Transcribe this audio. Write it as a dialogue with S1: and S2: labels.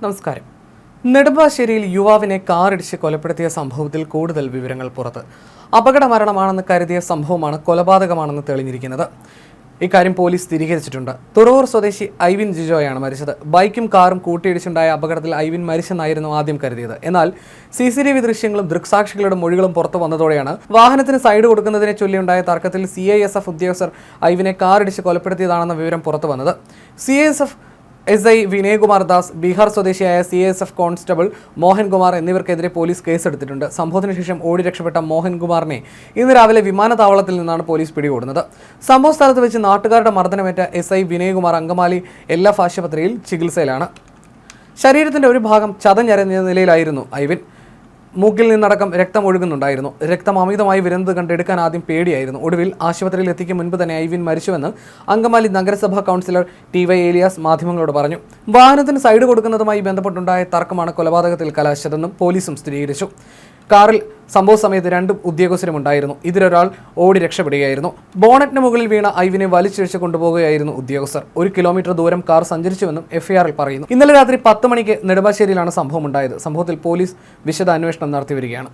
S1: നമസ്കാരം. നെടുമ്പാശ്ശേരിയിൽ യുവാവിനെ കാറിടിച്ച് കൊലപ്പെടുത്തിയ സംഭവത്തിൽ കൂടുതൽ വിവരങ്ങൾ പുറത്ത്. അപകട മരണമാണെന്ന് കരുതിയ സംഭവമാണ് കൊലപാതകമാണെന്ന് തെളിഞ്ഞിരിക്കുന്നത്. ഇക്കാര്യം പോലീസ് സ്ഥിരീകരിച്ചിട്ടുണ്ട്. തുറവൂർ സ്വദേശി ഐവിൻ ജിജോയാണ് മരിച്ചത്. ബൈക്കും കാറും കൂട്ടിയിടിച്ചുണ്ടായ അപകടത്തിൽ ഐവിൻ മരിച്ചെന്നായിരുന്നു ആദ്യം കരുതിയത്. എന്നാൽ CCTV ദൃശ്യങ്ങളും ദൃക്സാക്ഷികളുടെ മൊഴികളും പുറത്തു വന്നതോടെയാണ് വാഹനത്തിന് സൈഡ് കൊടുക്കുന്നതിനെ ചൊല്ലിയുണ്ടായ തർക്കത്തിൽ CISF ഉദ്യോഗസ്ഥർ ഐവിനെ കാറിടിച്ച് കൊലപ്പെടുത്തിയതാണെന്ന വിവരം പുറത്തു വന്നത്. CISF SI വിനയകുമാർ ദാസ്, ബീഹാർ സ്വദേശിയായ CISF കോൺസ്റ്റബിൾ മോഹൻകുമാർ എന്നിവർക്കെതിരെ പോലീസ് കേസെടുത്തിട്ടുണ്ട്. സംഭവത്തിന് ശേഷം ഓടി രക്ഷപ്പെട്ട മോഹൻകുമാറിനെ ഇന്ന് രാവിലെ വിമാനത്താവളത്തിൽ നിന്നാണ് പോലീസ് പിടികൂടുന്നത്. സംഭവ സ്ഥലത്ത് വെച്ച് നാട്ടുകാരുടെ മർദ്ദനമേറ്റ SI വിനയകുമാർ അങ്കമാലി LF ആശുപത്രിയിൽ ചികിത്സയിലാണ്. ശരീരത്തിന്റെ ഒരു ഭാഗം ചതഞ്ഞരഞ്ഞ നിലയിലായിരുന്നു ഐവിൻ. മൂക്കിൽ നിന്നടക്കം രക്തം ഒഴുകുന്നുണ്ടായിരുന്നു. രക്തം അമിതമായി വരുന്നത് കണ്ടെടുക്കാൻ ആദ്യം പേടിയായിരുന്നു. ഒടുവിൽ ആശുപത്രിയിൽ എത്തിക്കും മുൻപ് തന്നെ ഐവിൻ മരിച്ചുവെന്ന് അങ്കമാലി നഗരസഭാ കൗൺസിലർ TY ഏലിയാസ് മാധ്യമങ്ങളോട് പറഞ്ഞു. വാഹനത്തിന് സൈഡ് കൊടുക്കുന്നതുമായി ബന്ധപ്പെട്ടുണ്ടായ തർക്കമാണ് കൊലപാതകത്തിൽ കലാശിച്ചതെന്നും പോലീസും സ്ഥിരീകരിച്ചു. കാറിൽ സംഭവ സമയത്ത് 2 ഉദ്യോഗസ്ഥരും ഉണ്ടായിരുന്നു. ഇതിലൊരാൾ ഓടി രക്ഷപ്പെടുകയായിരുന്നു. ബോണറ്റിന് മുകളിൽ വീണ ഐവിനെ വലിച്ചിഴച്ച് കൊണ്ടുപോകുകയായിരുന്നു ഉദ്യോഗസ്ഥർ. 1 കിലോമീറ്റർ ദൂരം കാർ സഞ്ചരിച്ചുവെന്നും FIR-ൽ പറയുന്നു. ഇന്നലെ രാത്രി 10 മണിക്ക് നെടുമ്പാശ്ശേരിയിലാണ് സംഭവം ഉണ്ടായത്. സംഭവത്തിൽ പോലീസ് വിശദ അന്വേഷണം നടത്തി വരികയാണ്.